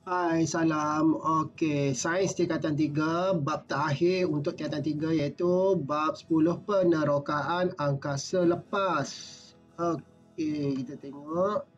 Hai, salam. Okey, Sains Tingkatan 3, bab terakhir untuk tingkatan 3 iaitu bab 10 penerokaan angkasa lepas. Okey, kita tengok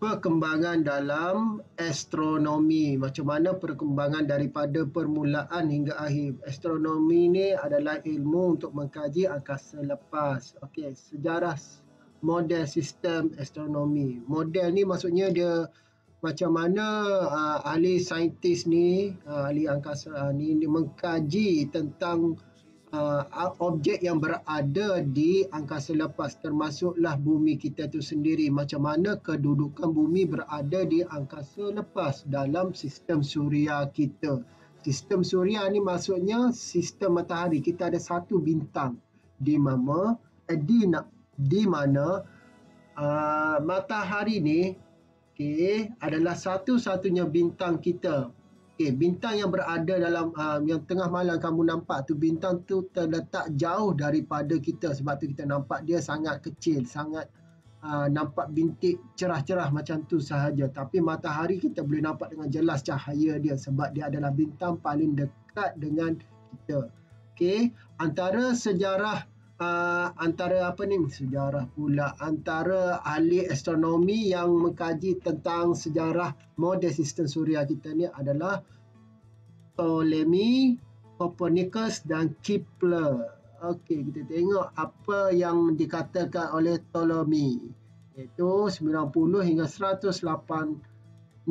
perkembangan dalam astronomi. Macam mana perkembangan daripada permulaan hingga akhir. Astronomi ni adalah ilmu untuk mengkaji angkasa lepas. Okey, sejarah model sistem astronomi. Model ni maksudnya dia macam mana ahli saintis ni, ahli angkasa ni mengkaji tentang objek yang berada di angkasa lepas, termasuklah bumi kita tu sendiri. Macam mana kedudukan bumi berada di angkasa lepas dalam sistem suria kita. Sistem suria ni maksudnya sistem matahari. Kita ada satu bintang di mana matahari ni adalah satu-satunya bintang kita. Bintang yang berada dalam yang tengah malam kamu nampak tu, bintang tu terletak jauh daripada kita. Sebab tu kita nampak dia sangat kecil, sangat nampak bintik cerah-cerah macam tu sahaja. Tapi matahari kita boleh nampak dengan jelas cahaya dia sebab dia adalah bintang paling dekat dengan kita. Antara sejarah antara ahli astronomi yang mengkaji tentang sejarah model sistem suria kita ni adalah Ptolemy, Copernicus dan Kepler. Okey, kita tengok apa yang dikatakan oleh Ptolemy, iaitu 90 hingga 168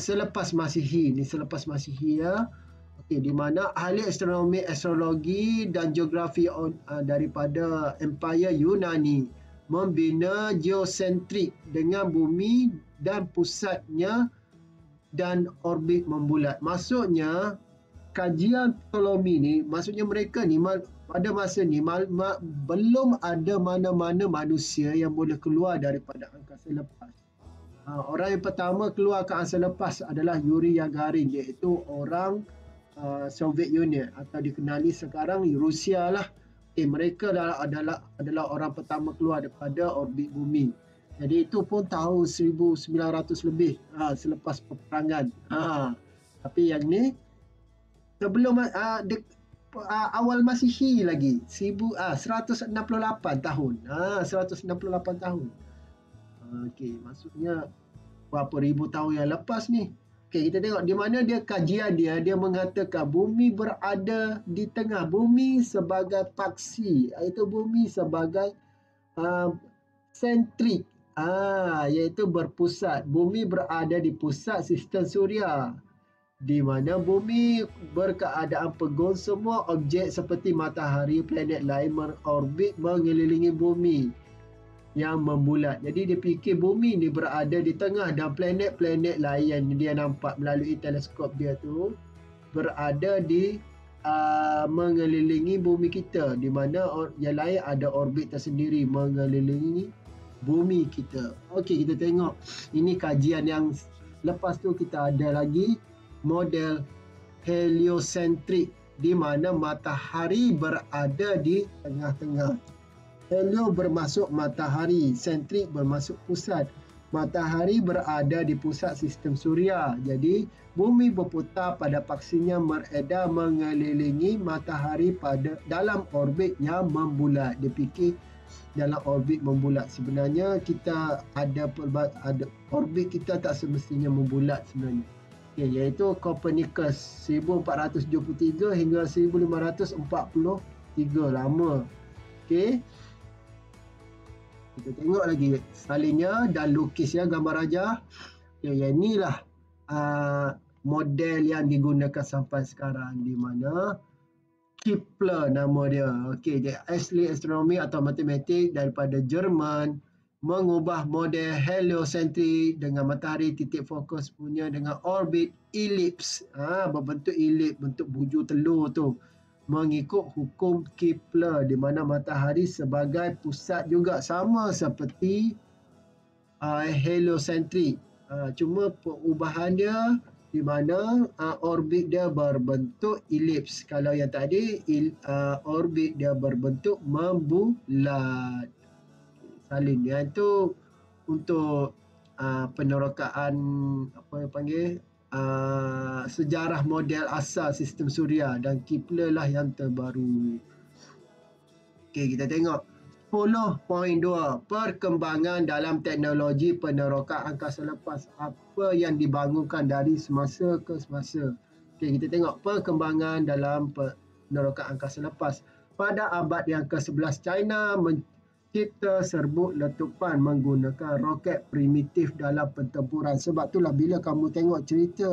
selepas Masihi. Ni selepas Masihi ya. Di mana ahli astronomi, astrologi dan geografi daripada Empire Yunani membina geosentrik dengan bumi dan pusatnya dan orbit membulat. Maksudnya kajian Ptolemy ni, maksudnya mereka ni pada masa ni belum ada mana-mana manusia yang boleh keluar daripada angkasa lepas. Orang yang pertama keluar ke angkasa lepas adalah Yuri Gagarin, iaitu orang Soviet Union atau dikenali sekarang Rusia lah. Mereka adalah orang pertama keluar daripada orbit bumi. Jadi itu pun tahun 1900 lebih selepas peperangan. Tapi yang ni sebelum awal Masihi lagi, 168 tahun. 168 tahun. Okey, maksudnya berapa ribu tahun yang lepas ni. Kita tengok di mana dia kajian dia mengatakan bumi berada di tengah. Bumi sebagai paksi, iaitu bumi sebagai sentrik, iaitu berpusat. Bumi berada di pusat sistem suria, di mana bumi berkeadaan pegun. Semua objek seperti matahari, planet lain berorbit mengelilingi bumi yang membulat. Jadi dia fikir bumi ni berada di tengah dan planet-planet lain yang dia nampak melalui teleskop dia tu berada di mengelilingi bumi kita, di mana yang lain ada orbit tersendiri mengelilingi bumi kita. Okey, kita tengok ini kajian yang lepas tu. Kita ada lagi model heliosentrik, di mana matahari berada di tengah-tengah. Helio bermaksud matahari, sentrik bermaksud pusat. Matahari berada di pusat sistem suria. Jadi bumi berputar pada paksinya beredar mengelilingi matahari dalam orbit yang membulat. Dia fikir dalam orbit membulat. Sebenarnya kita ada orbit kita tak semestinya membulat sebenarnya. Iaitu Copernicus 1473 hingga 1543, lama. Kita tengok lagi salinnya dan lukis gambar raja. Yang inilah model yang digunakan sampai sekarang, di mana Kepler nama dia. Dia asli astronomi atau matematik daripada Jerman, mengubah model heliosentrik dengan matahari titik fokus punya dengan orbit elips, berbentuk elips, bentuk bujur telur tu, mengikut hukum Kepler, di mana matahari sebagai pusat juga, sama seperti heliosentrik. Cuma perubahan dia di mana orbit dia berbentuk elips. Kalau yang tadi orbit dia berbentuk membulat. Salin dia itu untuk penerokaan apa yang panggil sejarah model asal sistem suria dan Kepler lah yang terbaru. Okey, kita tengok 10.2 perkembangan dalam teknologi penerokaan angkasa lepas, apa yang dibangunkan dari semasa ke semasa. Okey, kita tengok perkembangan dalam penerokaan angkasa lepas. Pada abad yang ke-11, China mencipta serbuk letupan menggunakan roket primitif dalam pertempuran. Sebab itulah bila kamu tengok cerita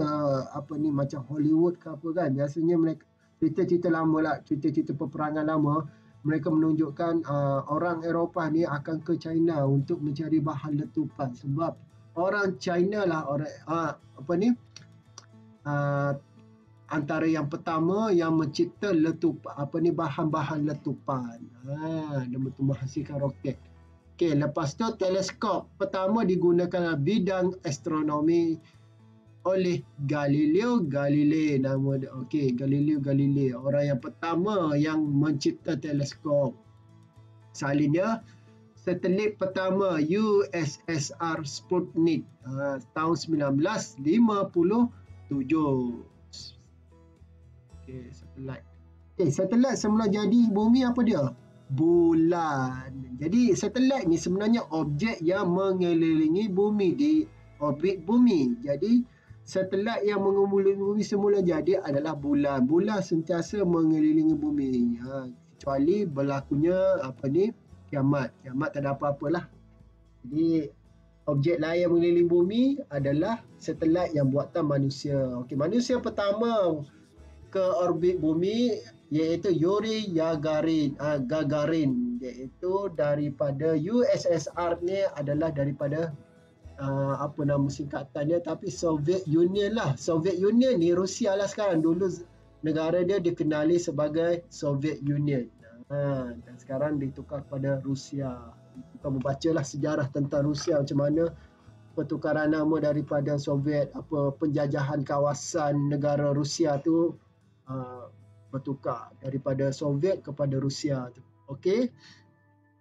apa ni macam Hollywood ke apa kan, biasanya mereka cerita-cerita lama lah, cerita-cerita peperangan lama, mereka menunjukkan orang Eropah ni akan ke China untuk mencari bahan letupan sebab orang China lah orang antara yang pertama yang mencipta bahan-bahan letupan. Dia menghasilkan roket. Okey, lepas tu teleskop pertama digunakan dalam bidang astronomi oleh Galileo Galilei, nama dia. Okey, Galileo Galilei, orang yang pertama yang mencipta teleskop. Selanjutnya, satelit pertama USSR Sputnik tahun 1957. Okey, satelit. Satelit semula jadi bumi apa dia? Bulan. Jadi satelit ni sebenarnya objek yang mengelilingi bumi di orbit bumi. Jadi satelit yang mengelilingi bumi semula jadi adalah bulan. Bulan sentiasa mengelilingi bumi. Kecuali berlakunya kiamat. Kiamat tak ada apa-apalah. Jadi objek lain yang mengelilingi bumi adalah satelit yang buatan manusia. Okey, manusia pertama ke orbit bumi iaitu Yuri Gagarin, iaitu daripada USSR ni adalah daripada apa nama singkatannya, tapi Soviet Union lah. Soviet Union ni Rusia lah sekarang. Dulu negara dia dikenali sebagai Soviet Union. Dan sekarang ditukar kepada Rusia. Kita membacalah sejarah tentang Rusia, macam mana pertukaran nama daripada Soviet, penjajahan kawasan negara Rusia tu bertukar daripada Soviet kepada Rusia tu. Okey.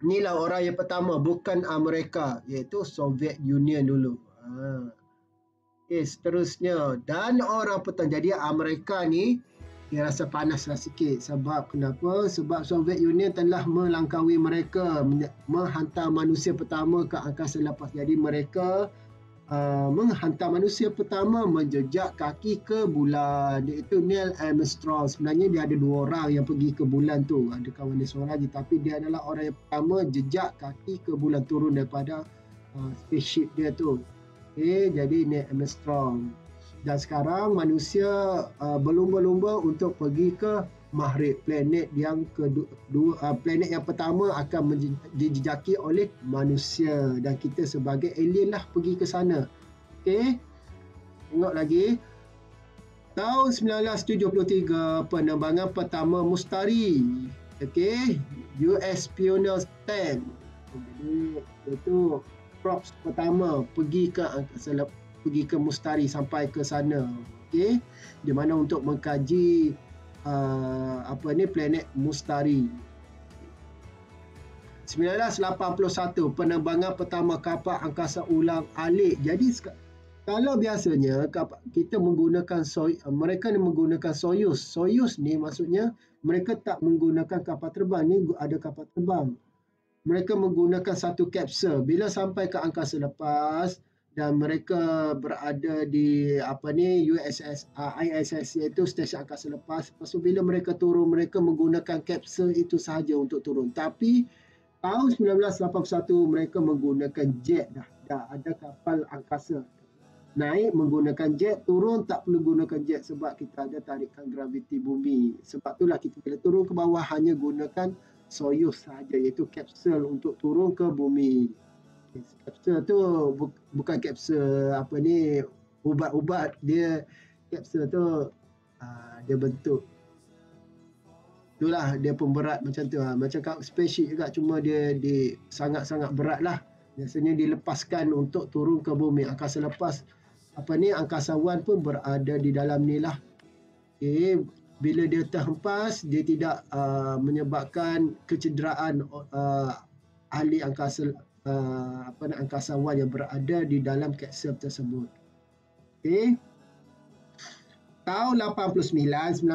Inilah orang yang pertama, bukan Amerika, iaitu Soviet Union dulu. Okey, seterusnya. Dan orang pertama, jadi Amerika ni dia rasa panaslah sikit. Sebab kenapa? Sebab Soviet Union telah melangkaui mereka, menghantar manusia pertama ke angkasa lepas. Jadi mereka menghantar manusia pertama menjejak kaki ke bulan, iaitu Neil Armstrong. Sebenarnya dia ada 2 orang yang pergi ke bulan tu, ada kawan dia seorang lagi, tapi dia adalah orang yang pertama jejak kaki ke bulan, turun daripada spaceship dia tu. Okay, jadi Neil Armstrong. Dan sekarang manusia berlumba-lumba untuk pergi ke Marikh, planet yang planet yang pertama akan dijejaki oleh manusia, dan kita sebagai alien lah pergi ke sana. Okey. Tengok lagi. Tahun 1973 penerbangan pertama Mustari. Okey, US Pioneer 10. Jadi itu props pertama pergi ke Mustari, sampai ke sana. Okey, di mana untuk mengkaji planet Mustari. 1981 penerbangan pertama kapal angkasa ulang alik. Jadi kalau biasanya kita menggunakan mereka ni menggunakan Soyuz. Soyuz ni maksudnya mereka tak menggunakan kapal terbang, ni ada kapal terbang. Mereka menggunakan satu kapsul. Bila sampai ke angkasa lepas dan mereka berada di ISS, iaitu stesen angkasa lepas. Lepas tu bila mereka turun, mereka menggunakan kapsul itu sahaja untuk turun. Tapi tahun 1981 mereka menggunakan jet dah ada kapal angkasa. Naik menggunakan jet, turun tak perlu gunakan jet sebab kita ada tarikan graviti bumi. Sebab itulah kita bila turun ke bawah hanya gunakan Soyuz sahaja, iaitu kapsul untuk turun ke bumi. Kapsul tu bukan kapsul ubat-ubat, dia kapsul tu dia bentuk itulah, dia pemberat macam tu, macam spaceship juga, cuma dia sangat-sangat berat lah. Biasanya dilepaskan untuk turun ke bumi. Angkasa lepas angkasawan pun berada di dalam ni lah. Okay. Bila dia terhempas, dia tidak menyebabkan kecederaan ahli angkasa angkasawan yang berada di dalam kapsul tersebut. Okey. Tahun 1989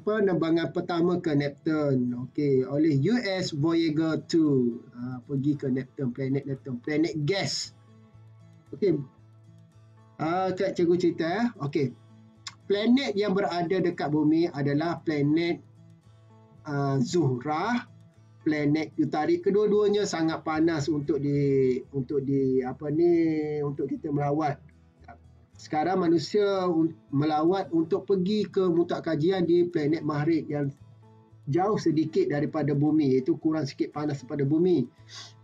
penerbangan pertama ke Neptune, okey, oleh US Voyager 2 pergi ke Neptune, planet gas. Okey. Cikgu cerita okey. Planet yang berada dekat bumi adalah planet Zuhrah, planet Yutarik. Kedua-duanya sangat panas untuk kita merawat. Sekarang manusia melawat untuk pergi ke mutak kajian di planet Marikh yang jauh sedikit daripada bumi, iaitu kurang sikit panas daripada bumi.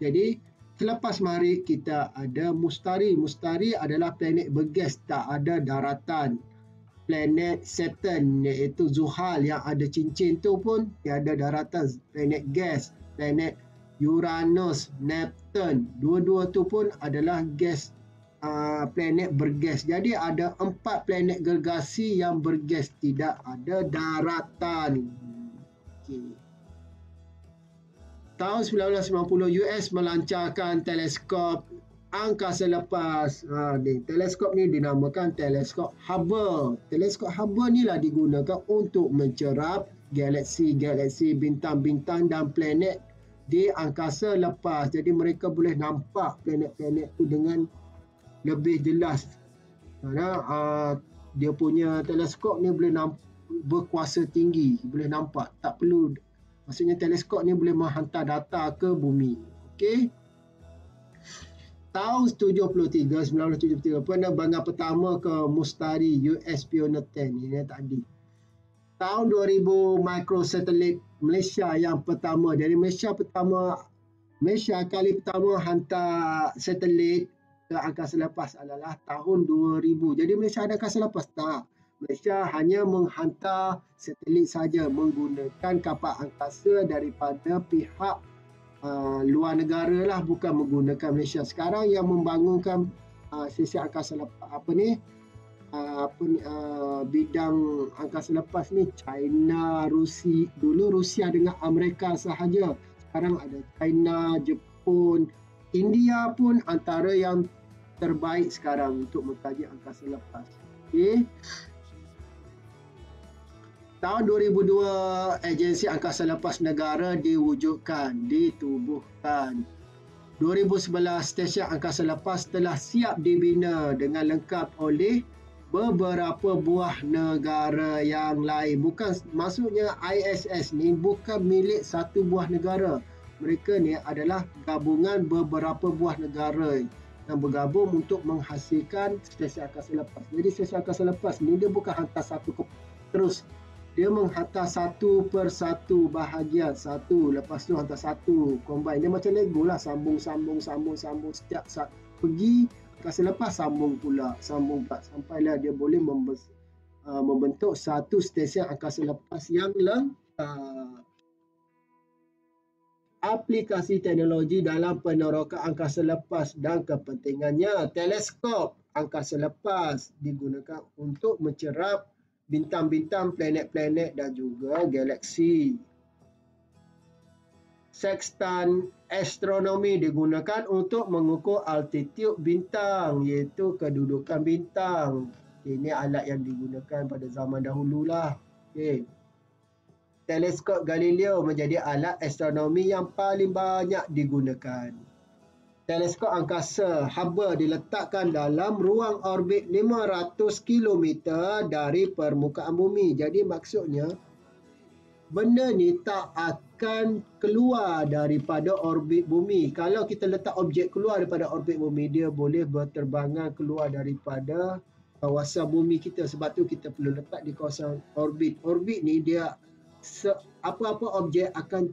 Jadi selepas Marikh kita ada Mustari. Mustari adalah planet bergas, tak ada daratan. Planet Saturn iaitu Zuhal yang ada cincin tu pun tiada daratan, planet gas. Planet Uranus, Neptune, dua-dua tu pun adalah gas, planet bergas. Jadi ada 4 planet gergasi yang bergas, tidak ada daratan. Okay. Tahun 1990 US melancarkan teleskop angkasa lepas. Teleskop ni dinamakan teleskop Hubble. Teleskop Hubble ni lah digunakan untuk mencerap galaksi-galaksi, bintang-bintang dan planet di angkasa lepas. Jadi mereka boleh nampak planet-planet tu dengan lebih jelas. Kerana dia punya teleskop ni boleh berkuasa tinggi, boleh nampak. Tak perlu, maksudnya teleskop ni boleh menghantar data ke bumi. Okey. Tahun 1973 penerbangan pertama ke Mustari US Pioneer 10 ini tadi. Tahun 2000 microsatelit Malaysia yang pertama. Dari Malaysia kali pertama hantar satelit ke angkasa lepas adalah tahun 2000. Jadi Malaysia ada angkasa lepas? Tak. Malaysia hanya menghantar satelit saja menggunakan kapal angkasa daripada pihak luar negara lah, bukan menggunakan Malaysia. Sekarang yang membangunkan sesi angkasa lepas bidang angkasa lepas ni China, Rusia. Dulu Rusia dengan Amerika sahaja. Sekarang ada China, Jepun, India pun antara yang terbaik sekarang untuk mengkaji angkasa lepas. Okey. Tahun 2002, Agensi Angkasa Lepas Negara ditubuhkan. 2011, Stesen Angkasa Lepas telah siap dibina dengan lengkap oleh beberapa buah negara yang lain. Maksudnya ISS ni bukan milik satu buah negara. Mereka ni adalah gabungan beberapa buah negara yang bergabung untuk menghasilkan Stesen Angkasa Lepas. Jadi Stesen Angkasa Lepas ni dia bukan hantar satu terus. Dia menghantar satu persatu bahagian, satu lepas tu hantar satu, combine. Dia macam Lego lah, sambung. Setiap saat pergi angkasa lepas sambung pula sampailah dia boleh membentuk satu stesen angkasa lepas yang lengkap. Aplikasi teknologi dalam penerokan angkasa lepas dan kepentingannya. Teleskop angkasa lepas digunakan untuk mencerap bintang-bintang, planet-planet dan juga galaksi. Sextant astronomi digunakan untuk mengukur altitude bintang, iaitu kedudukan bintang. Ini alat yang digunakan pada zaman dahululah. Okay. Teleskop Galileo menjadi alat astronomi yang paling banyak digunakan. Teleskop angkasa Hubble diletakkan dalam ruang orbit 500 km dari permukaan bumi. Jadi maksudnya benda ni tak akan keluar daripada orbit bumi. Kalau kita letak objek keluar daripada orbit bumi, dia boleh berterbangan keluar daripada kawasan bumi kita. Sebab tu kita perlu letak di kawasan orbit. Orbit ni dia apa-apa objek akan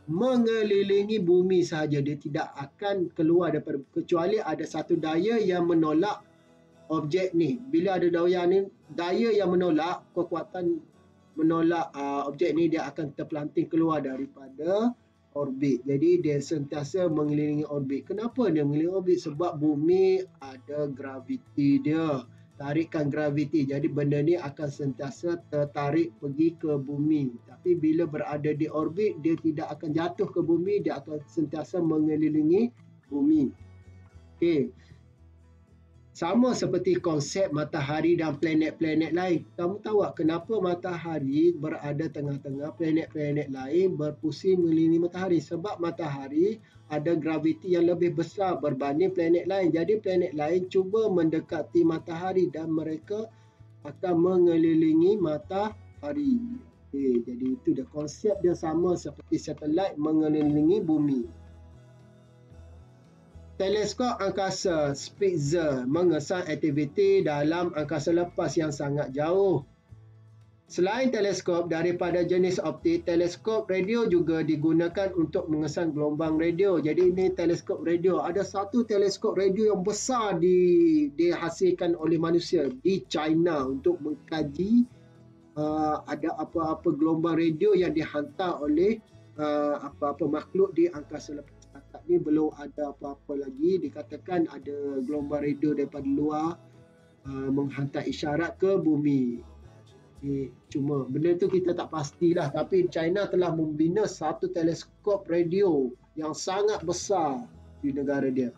mengelilingi bumi sahaja, dia tidak akan keluar daripada, kecuali ada satu daya yang menolak objek ni. Bila ada daya yang menolak, kekuatan menolak objek ni, dia akan terpelanting keluar daripada orbit. Jadi dia sentiasa mengelilingi orbit. Kenapa dia mengelilingi orbit? Sebab bumi ada graviti dia, tarikan graviti. Jadi benda ni akan sentiasa tertarik pergi ke bumi. Tapi bila berada di orbit, dia tidak akan jatuh ke bumi, dia akan sentiasa mengelilingi bumi. Okey. Sama seperti konsep matahari dan planet-planet lain. Kamu tahu tak kenapa matahari berada tengah-tengah, planet-planet lain berpusing mengelilingi matahari? Sebab matahari ada graviti yang lebih besar berbanding planet lain. Jadi planet lain cuba mendekati matahari dan mereka akan mengelilingi matahari. Okay, jadi itu dia konsep dia sama seperti satelit mengelilingi bumi. Teleskop angkasa Spitzer mengesan aktiviti dalam angkasa lepas yang sangat jauh. Selain teleskop daripada jenis optik, teleskop radio juga digunakan untuk mengesan gelombang radio. Jadi ini teleskop radio. Ada satu teleskop radio yang besar dihasilkan oleh manusia di China untuk mengkaji ada apa-apa gelombang radio yang dihantar oleh apa-apa makhluk di angkasa lepas. Setakat ni belum ada apa-apa lagi. Dikatakan ada gelombang radio daripada luar menghantar isyarat ke bumi. Cuma benda tu kita tak pastilah. Tapi China telah membina satu teleskop radio yang sangat besar di negara dia.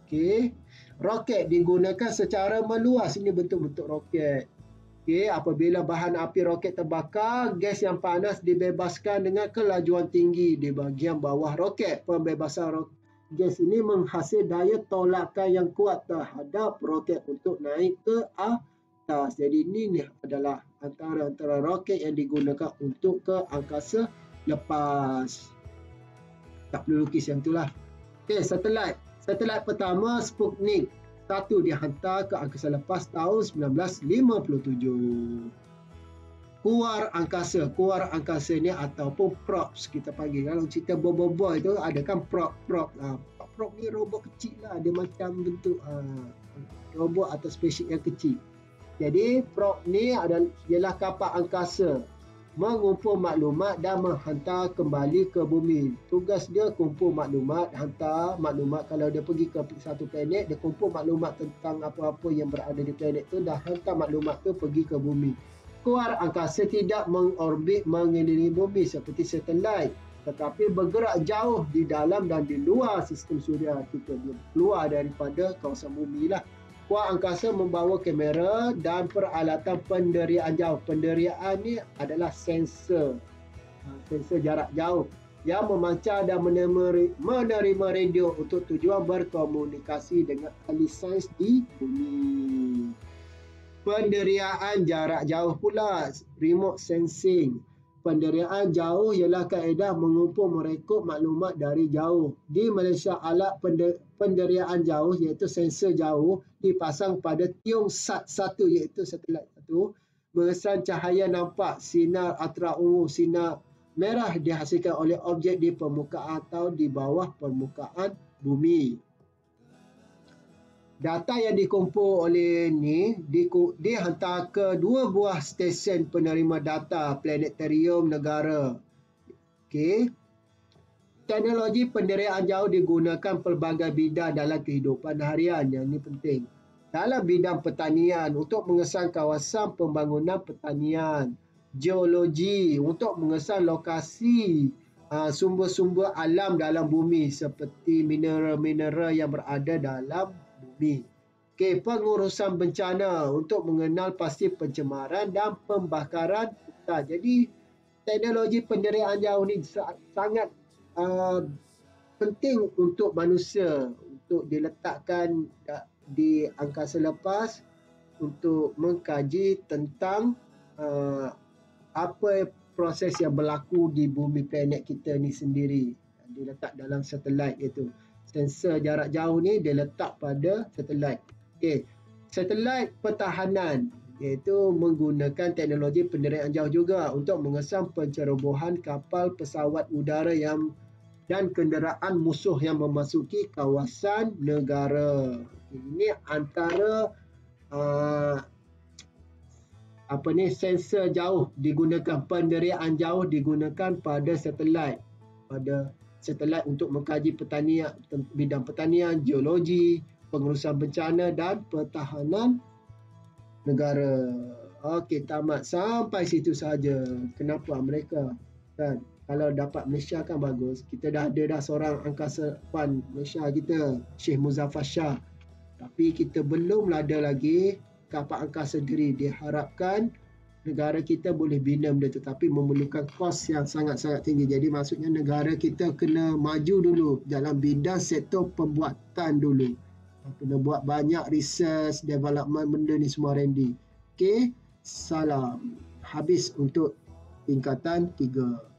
Okay. Roket digunakan secara meluas. Ini bentuk-bentuk roket. Okay, apabila bahan api roket terbakar, gas yang panas dibebaskan dengan kelajuan tinggi di bahagian bawah roket. Pembebasan gas ini menghasil daya tolakan yang kuat terhadap roket untuk naik ke atas. Jadi ini adalah antara roket yang digunakan untuk ke angkasa lepas. Tak perlu lukis yang itulah. Okay, satelit. Satelit pertama Sputnik 1 dihantar ke angkasa lepas tahun 1957. Kuar angkasa ni ataupun props kita panggil. Kalau cerita boboiboy tu ada kan prop. Prop ni robot kecil lah. Dia macam bentuk robot atau spaceship yang kecil. Jadi prop ni ialah kapal angkasa mengumpul maklumat dan menghantar kembali ke bumi. Tugas dia kumpul maklumat, hantar maklumat. Kalau dia pergi ke satu planet, dia kumpul maklumat tentang apa-apa yang berada di planet tu dan hantar maklumat tu pergi ke bumi. Kuar angkasa tidak mengorbit mengelilingi bumi seperti satelit, tetapi bergerak jauh di dalam dan di luar sistem suria kita. Dia keluar daripada kawasan bumi lah. Kuar angkasa membawa kamera dan peralatan penderiaan jauh. Penderiaan ni adalah sensor jarak jauh yang memancar dan menerima radio untuk tujuan berkomunikasi dengan ahli sains di bumi. Penderiaan jarak jauh pula, remote sensing. Penderiaan jauh ialah kaedah mengumpul merekod maklumat dari jauh. Di Malaysia, alat penderiaan jauh iaitu sensor jauh dipasang pada tiung SAT-1 iaitu satelit 1. Mengesan cahaya nampak, sinar ultraviolet, sinar merah dihasilkan oleh objek di permukaan atau di bawah permukaan bumi. Data yang dikumpul oleh ni dihantar ke 2 buah stesen penerima data planetarium negara. Okey. Teknologi penderiaan jauh digunakan pelbagai bidang dalam kehidupan harian. Yang ini penting. Dalam bidang pertanian untuk mengesan kawasan pembangunan pertanian. Geologi untuk mengesan lokasi sumber-sumber alam dalam bumi seperti mineral-mineral yang berada dalam bumi. Okay, pengurusan bencana untuk mengenal pasti pencemaran dan pembakaran hutan. Jadi teknologi penderiaan jauh ni sangat penting untuk manusia untuk diletakkan di angkasa lepas untuk mengkaji tentang apa proses yang berlaku di bumi planet kita ni sendiri. Diletak dalam satelit itu. Sensor jarak jauh ni dia letak pada satelit. Okey. Satelit pertahanan iaitu menggunakan teknologi penderiaan jauh juga untuk mengesan pencerobohan kapal pesawat udara dan kenderaan musuh yang memasuki kawasan negara. Ini antara sensor jauh digunakan, penderiaan jauh digunakan pada satelit. Satelit untuk mengkaji pertanian, bidang pertanian, geologi, pengurusan bencana dan pertahanan negara. Okey, tamat sampai situ saja. Kenapa mereka? Kan? Kalau dapat Malaysia kan bagus. Kita dah ada dah seorang angkasawan Malaysia kita, Sheikh Muzaffar Shah. Tapi kita belum ada lagi kapal angkasa diri. Diharapkan negara kita boleh bina benda tu, tapi memerlukan kos yang sangat-sangat tinggi. Jadi maksudnya negara kita kena maju dulu dalam bidang sektor pembuatan dulu. Kena buat banyak research, development benda ni semua Randy. Okey, salam. Habis untuk tingkatan 3.